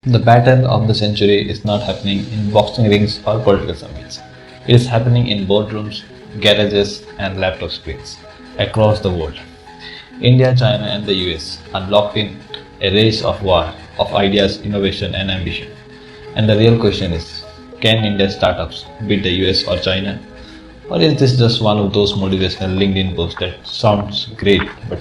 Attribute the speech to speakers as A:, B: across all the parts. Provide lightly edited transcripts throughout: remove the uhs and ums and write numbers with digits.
A: The battle of the century is not happening in boxing rings or political summits. It is happening in boardrooms, garages, and laptop screens across the world. India, China, and the US are locked in a race of war of ideas, innovation, and ambition. And the real question is, can India's startups beat the US or China? Or is this just one of those motivational LinkedIn posts that sounds great but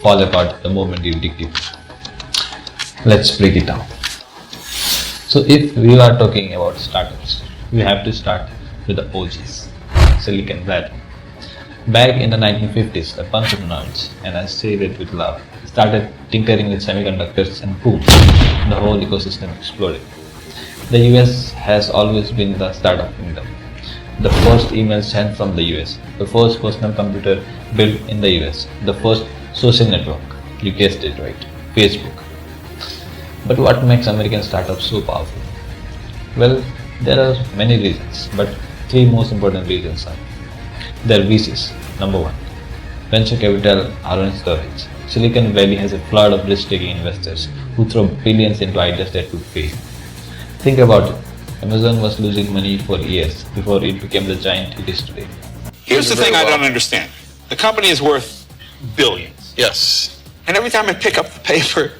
A: fall apart the moment you dig deep? Let's break it down. So if we are talking about startups, we have to start with the OGs, Silicon Valley. Back in the 1950s, a bunch of nerds, and I say that with love, started tinkering with semiconductors and boom, the whole ecosystem exploded. The US has always been the startup kingdom. The first email sent from the US, the first personal computer built in the US, the first social network, you guessed it right, Facebook. But what makes American startups so powerful? Well, there are many reasons, but three most important reasons are their VCs. Number one, venture capital are on storage. Silicon Valley has a flood of risk-taking investors who throw billions into ideas that could fail. Think about it. Amazon was losing money for years before it became the giant it is today.
B: Here's the thing I don't understand. The company is worth billions.
C: Yes.
B: And every time I pick up the paper,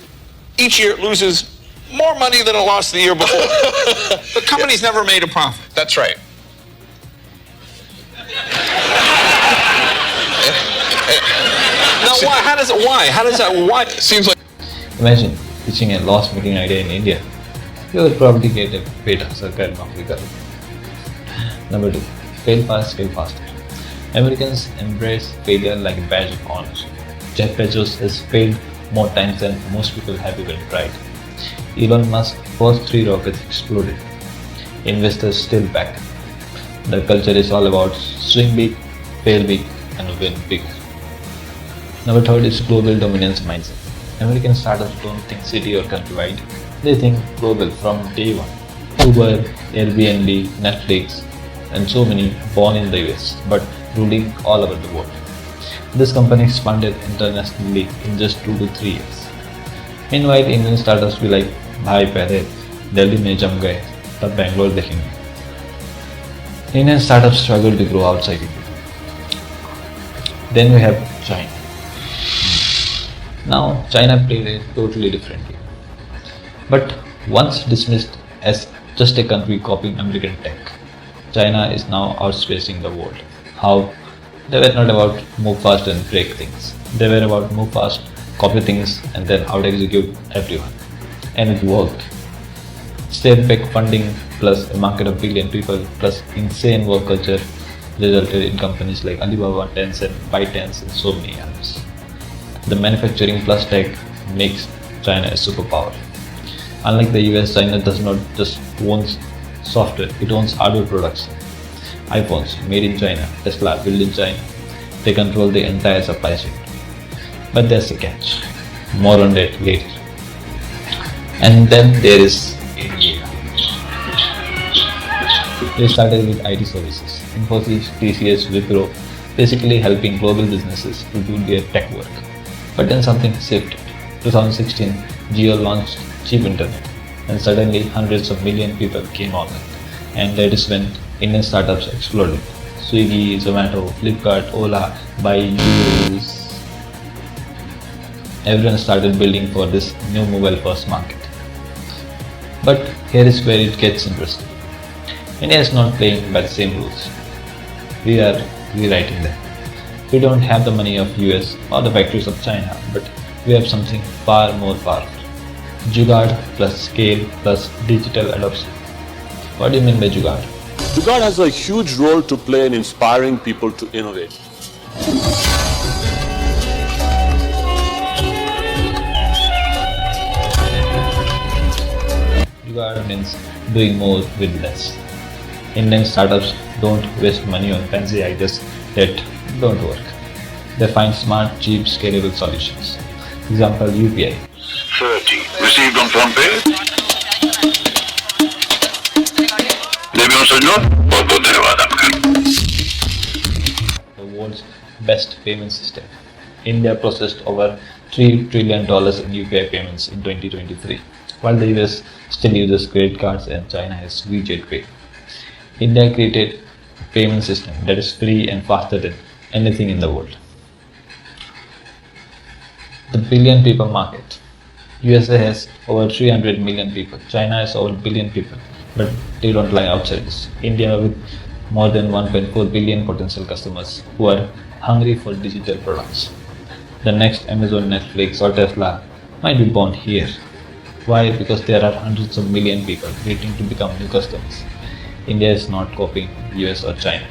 B: each year it loses more money than it lost the year before. The company's never made a profit.
C: That's right.
B: Now, why? How does it? Why? How does that? Why?
C: Seems like
A: Imagine pitching a loss-making idea in India. You will probably get a beta circle of. Number two, fail fast, fail faster. Americans embrace failure like a badge of honor. Jeff Bezos has failed more times than most people have even tried. Elon Musk's first 3 rockets exploded. Investors still back. The culture is all about swing big, fail big, and win big. Number third is global dominance mindset. American startups don't think city or countrywide. They think global from day one. Uber, Airbnb, Netflix, and so many born in the US but ruling all over the world. This company expanded internationally in just 2 to 3 years. Meanwhile, Indian startups be like, भाई पहले दिल्ली में जम गए, तब बैंगलोर देखेंगे. Indian startups struggle to grow outside India. Then we have China. Now, China played it totally differently. But once dismissed as just a country copying American tech, China is now outspacing the world. How? They were not about move fast and break things. They were about move fast, copy things, and then out-execute everyone. And it worked. State back funding plus a market of billion people plus insane work culture resulted in companies like Alibaba, Tencent, ByteDance, and so many others. The manufacturing plus tech makes China a superpower. Unlike the US, China does not just own software, it owns hardware products. iPhones made in China, Tesla built in China. They control the entire supply chain. But there's a catch. More on that later. And then there is India. They started with IT services. Infosys, TCS, Wipro, basically helping global businesses to do their tech work. But then something shifted. 2016, Jio launched cheap internet, and suddenly hundreds of million people came online. And that is when Indian startups exploded. Swiggy, Zomato, Flipkart, Ola, Byju's. Everyone started building for this new mobile first market. But here is where it gets interesting. India is not playing by the same rules. We are rewriting them. We don't have the money of US or the factories of China, but we have something far more powerful. Jugaad plus scale plus digital adoption. What do you mean by Jugaad?
D: Jugaad has a huge role to play in inspiring people to innovate.
A: Jugaad means doing more with less. Indian startups don't waste money on fancy ideas that don't work. They find smart, cheap, scalable solutions. Example, UPI.
E: 30. Received on PhonePe? देवियों सज्जनों बहुत बहुत धन्यवाद आपका.
A: The world's best payment system. India processed over $3 trillion in UPI payments in 2023. While the US still uses credit cards and China has WeChat Pay, India created a payment system that is free and faster than anything in the world. The billion people market. USA has over 300 million people. China has over a billion people, but they don't lie outsiders. India with more than 1.4 billion potential customers who are hungry for digital products. The next Amazon, Netflix or Tesla might be born here. Why? Because there are hundreds of million people waiting to become new customers. India is not copying US or China.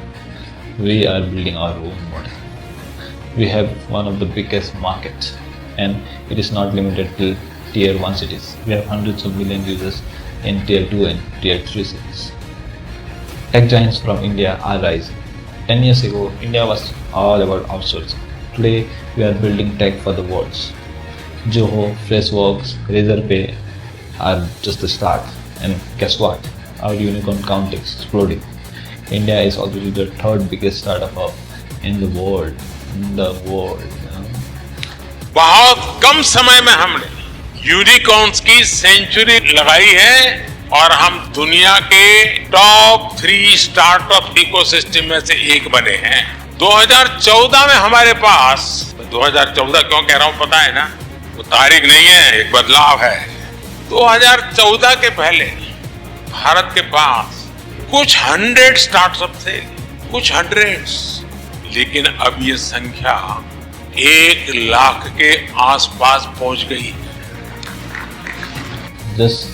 A: We are building our own model. We have one of the biggest markets, and it is not limited to tier 1 cities. We have hundreds of million users in tier 2 and tier 3 cities. Tech giants from India are rising. 10 years ago, India was all about outsourcing. Today, we are building tech for the world. Zoho, Freshworks, Razorpay are just the start. And guess what? Our unicorn count is exploding. India is already the third biggest startup hub in the world.
C: बहुत कम समय में हमने unicorns की century लगाई है और हम दुनिया के टॉप 3 स्टार्टअप इकोसिस्टम में से एक बने हैं। 2014 में हमारे पास, 2014 क्यों कह रहा हूं पता है ना, वो तारीख नहीं है, एक बदलाव है। 2014 के पहले भारत के पास कुछ 100 स्टार्टअप थे, कुछ हंड्रेड्स, लेकिन अब ये संख्या 1 लाख के आसपास पहुंच गई।
A: Just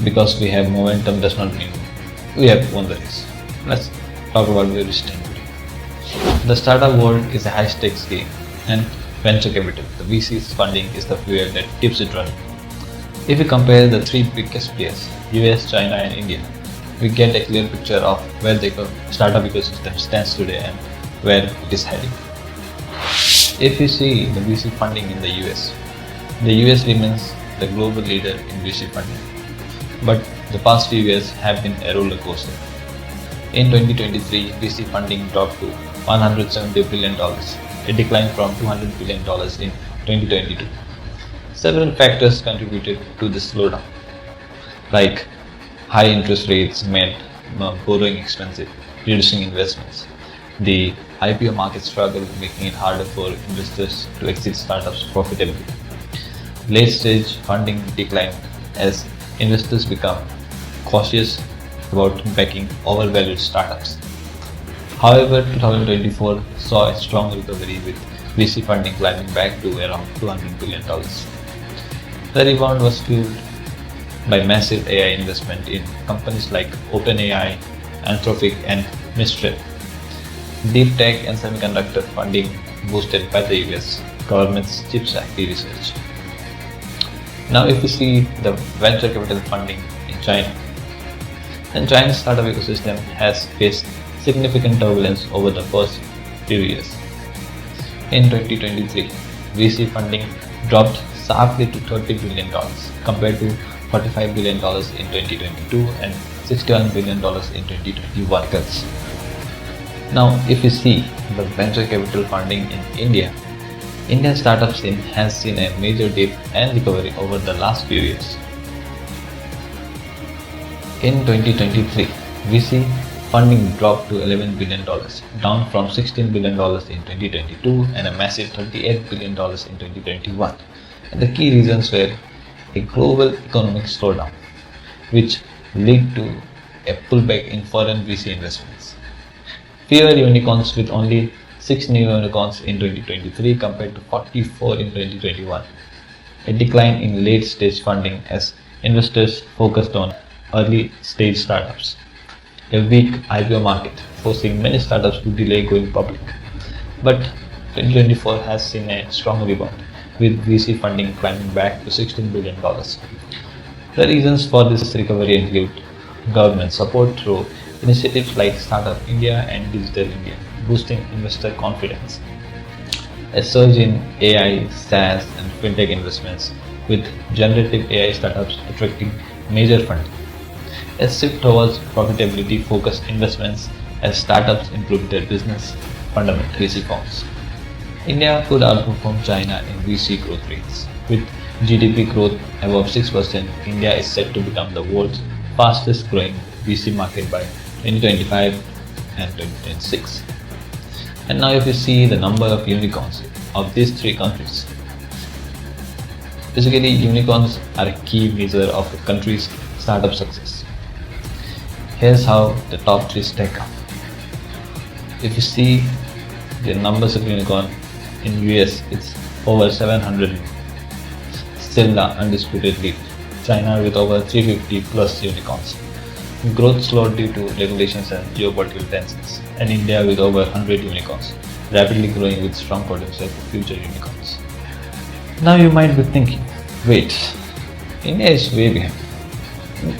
A: because we have momentum does not mean we have won the race. Let's talk about where we stand today. The startup world is a high stakes game, and venture capital, the VC's funding, is the fuel that keeps it running. If we compare the 3 biggest players, US, China and India, we get a clear picture of where the startup ecosystem stands today and where it is heading. If we see the VC funding in the US remains the global leader in VC funding. But the past few years have been a roller coaster. In 2023, VC funding dropped to $170 billion, a decline from $200 billion in 2022. Several factors contributed to this slowdown, like high interest rates made borrowing expensive, reducing investments. The IPO market struggle, making it harder for investors to exit startups profitably. Late stage funding declined as investors become cautious about backing overvalued startups. However, 2024 saw a strong recovery with VC funding climbing back to around $200 billion. The rebound was fueled by massive AI investment in companies like OpenAI, Anthropic and Mistral. Deep tech and semiconductor funding boosted by the US government's CHIPS Act research. Now if we see the venture capital funding in China, then China's startup ecosystem has faced significant turbulence over the first few years. In 2023, VC funding dropped sharply to $30 billion compared to $45 billion in 2022 and $61 billion in 2021 cuts. Now, if you see the venture capital funding in India, Indian startup scene has seen a major dip and recovery over the last few years. In 2023, VC funding dropped to $11 billion, down from $16 billion in 2022 and a massive $38 billion in 2021. And the key reasons were a global economic slowdown, which led to a pullback in foreign VC investments. Fewer unicorns, with only 6 new unicorns in 2023 compared to 44 in 2021. A decline in late stage funding as investors focused on early stage startups. A weak IPO market, forcing many startups to delay going public. But 2024 has seen a strong rebound, with VC funding climbing back to $16 billion. The reasons for this recovery include government support through initiatives like Startup India and Digital India, boosting investor confidence. A surge in AI, SaaS and fintech investments, with generative AI startups attracting major funding. A shift towards profitability-focused investments as startups improve their business fundamentals. India could outperform China in VC growth rates, with GDP growth above 6%, India is set to become the world's fastest growing VC market by 2025 and 2026. And now if you see the number of unicorns of these three countries, basically unicorns are a key measure of a country's startup success. Here's how the top three stack up. If you see the numbers of unicorn in US, it's over 700, still the undisputed lead. China with over 350 plus unicorns. Growth slowed due to regulations and geopolitical tensions, and India with over 100 unicorns, rapidly growing with strong potential for future unicorns. Now you might be thinking, wait, India is way behind.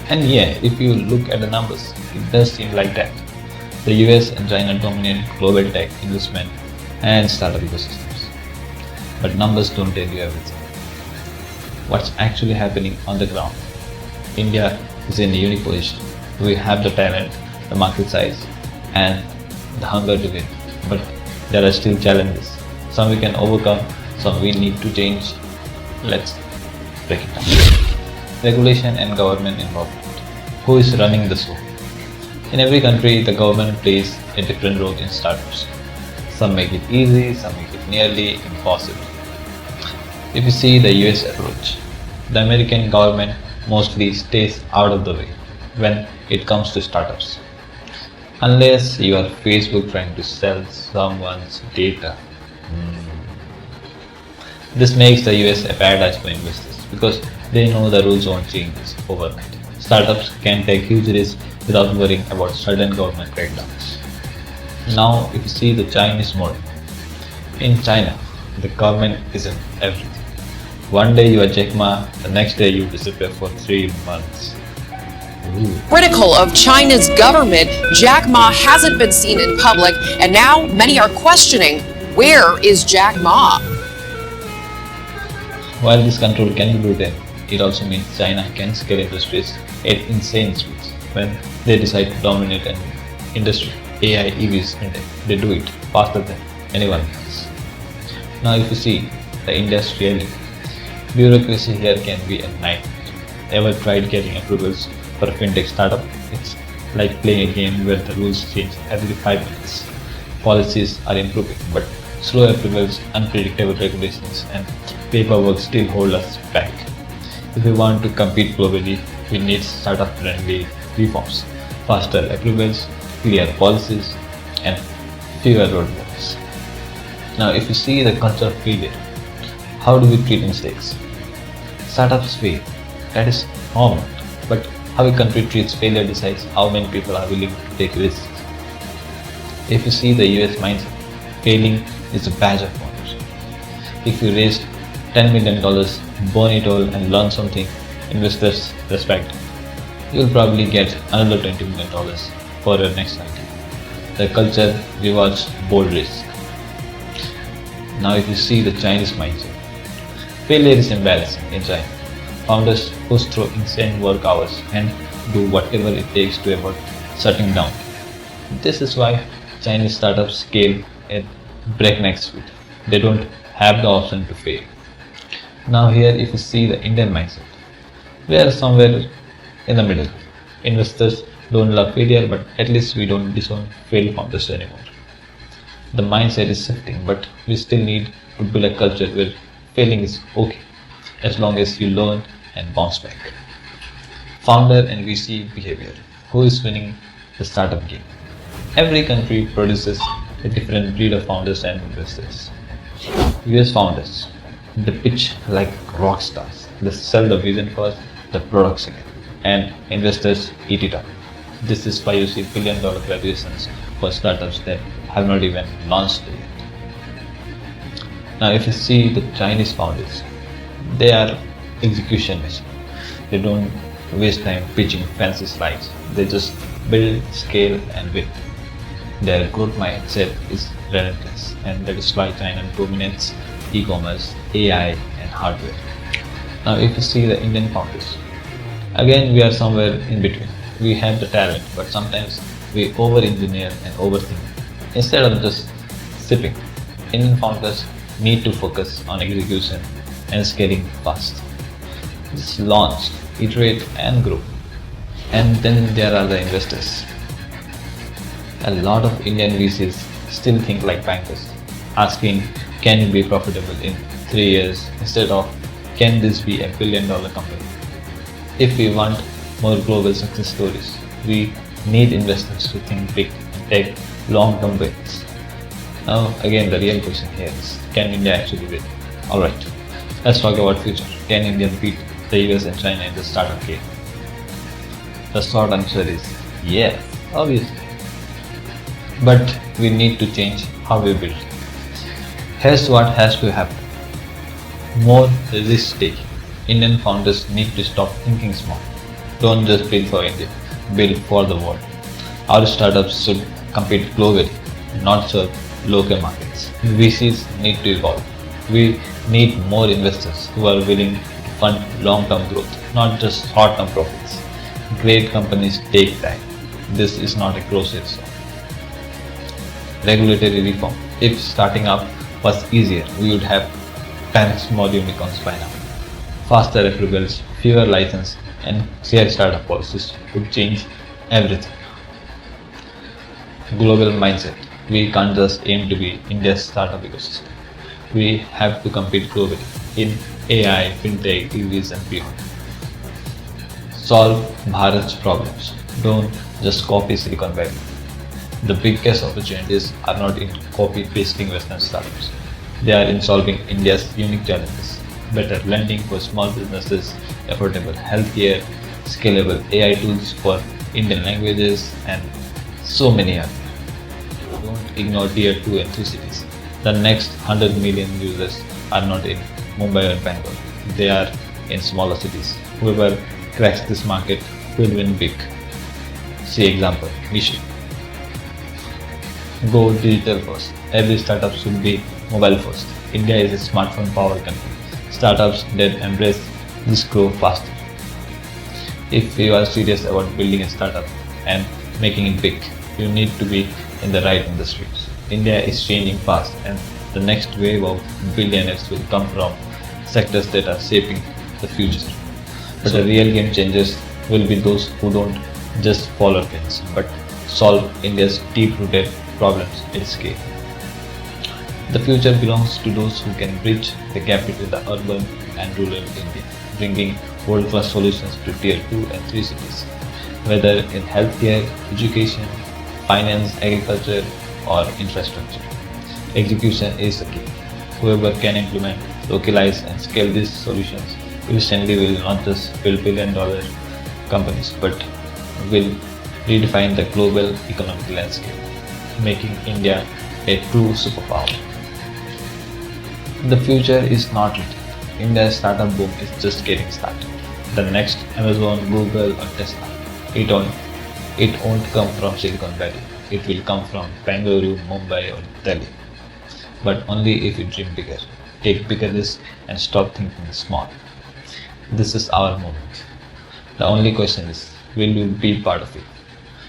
A: And yeah, if you look at the numbers, it does seem like that. The US and China dominate global tech investment and startup ecosystems. But numbers don't tell you everything. What's actually happening on the ground? India is in a unique position. We have the talent, the market size, and the hunger to win. But there are still challenges. Some we can overcome, some we need to change. Let's break it down. Regulation and government involvement. Who is running the show? In every country, the government plays a different role in startups. Some make it easy, some make it nearly impossible. If you see the US approach, the American government mostly stays out of the way when it comes to startups. Unless you are Facebook trying to sell someone's data. This makes the US a paradise for investors because they know the rules won't change overnight. Startups can take huge risks without worrying about sudden government crackdowns. Now, if you see the Chinese model, in China, the government isn't everything. One day you are Jack Ma, the next day you disappear for 3 months.
F: Critical of China's government, Jack Ma hasn't been seen in public, and now many are questioning, where is Jack Ma?
A: While this control can be brutal, it also means China can scale industries at insane speeds. When they decide to dominate an industry, AI, EVs, and they do it faster than anyone else. Now if you see the industry, bureaucracy here can be a nightmare. Ever tried getting approvals for a fintech startup? It's like playing a game where the rules change every 5 minutes. Policies are improving, but slow approvals, unpredictable regulations, and paperwork still hold us back. If we want to compete globally, we need startup-friendly reforms, faster approvals, clear policies, and fewer roadblocks. Now, if you see the culture of failure, how do we treat mistakes? Startups fail, that is normal, but how a country treats failure decides how many people are willing to take risks. If you see the US mindset, failing is a badge of honor. If you raised $10 million, burn it all and learn something investors respect, you'll probably get another $20 million for your next idea. The culture rewards bold risk. Now if you see the Chinese mindset, failure is embarrassing in China. Founders push through insane work hours and do whatever it takes to avoid shutting down. This is why Chinese startups scale at breakneck speed. They don't have the option to fail. Now here if you see the Indian mindset, we are somewhere in the middle. Investors don't love failure, but at least we don't disown failed founders anymore. The mindset is shifting, but we still need to build a culture where failing is okay, as long as you learn and bounce back. Founder and VC behavior. Who is winning the startup game? Every country produces a different breed of founders and investors. US founders, they pitch like rock stars. They sell the vision first, the product second, and investors eat it up. This is why you see billion-dollar valuations for startups that have not even launched yet. Now if you see the Chinese founders, they are execution machine. They don't waste time pitching fancy slides. They just build, scale, and win. Their growth mindset is relentless, and that is why China dominates e-commerce, AI, and hardware. Now if you see the Indian founders, again we are somewhere in between. We have the talent, but sometimes we over-engineer and overthink instead of just sipping. Indian founders need to focus on execution and scaling fast. Just launch, iterate and grow. And then there are the investors. A lot of Indian VCs still think like bankers, asking can it be profitable in 3 years instead of can this be a billion-dollar company? If we want more global success stories, we need investors to think big and take long-term bets. Now again the real question here is, can India actually win? Alright, let's talk about future. Can India beat the US and China in the startup game? The short answer is yes, obviously. But we need to change how we build. Here's what has to happen. More risk taking. Indian founders need to stop thinking small. Don't just build for India, build for the world. Our startups should compete globally, not serve local markets. VCs need to evolve. We need more investors who are willing to fund long-term growth, not just short-term profits. Great companies take time. This is not a grocery store. Regulatory reform. If starting up was easier, we would have 10 small unicorns by now. Faster approvals, fewer licenses, and clear startup policies would change everything. Global mindset. We can't just aim to be India's startup ecosystem. We have to compete globally in AI, fintech, EVs, and beyond. Solve Bharat's problems. Don't just copy Silicon Valley. The biggest opportunities are not in copy-pasting Western startups. They are in solving India's unique challenges. Better lending for small businesses, affordable healthcare, scalable AI tools for Indian languages, and so many others. Don't ignore tier 2 and 3 cities. The next 100 million users are not in Mumbai or Bangalore. They are in smaller cities. Whoever cracks this market will win big. See example, Nishi. Go digital first. Every startup should be mobile first. India is a smartphone power country. Startups that embrace this grow faster. If you are serious about building a startup and making it big, you need to be in the right industries. India is changing fast and the next wave of billionaires will come from sectors that are shaping the future. But the real game changers will be those who don't just follow trends but solve India's deep-rooted problems at scale. The future belongs to those who can bridge the gap between the urban and rural India, bringing world-class solutions to tier 2 and 3 cities, whether in healthcare, education, finance, agriculture, or infrastructure. Execution is the key. Whoever can implement, localize, and scale these solutions instantly will not just build billion-dollar companies, but will redefine the global economic landscape, making India a true superpower. The future is not written. India's startup boom is just getting started. The next Amazon, Google, or Tesla. It won't come from Silicon Valley. It will come from Bangalore, Mumbai, or Delhi. But only if you dream bigger, take bigger risks, and stop thinking small. This is our moment. The only question is, will you be part of it?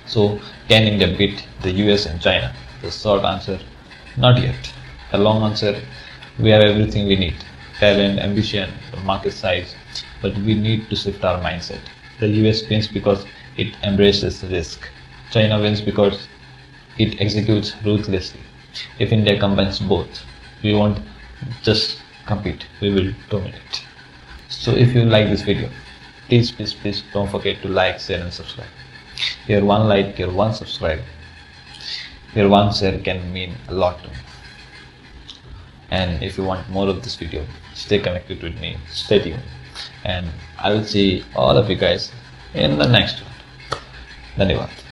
A: So, can India beat the US and China? The short answer, not yet. The long answer, we have everything we need. Talent, ambition, the market size, but we need to shift our mindset. The US wins because it embraces risk. China wins because it executes ruthlessly. If India combines both, we won't just compete, we will dominate. So if you like this video, please don't forget to like, share and subscribe. Your one like, your one subscribe, your one share can mean a lot to me. And if you want more of this video, stay connected with me, stay tuned. And I will see all of you guys in the next one. Dhanyavad.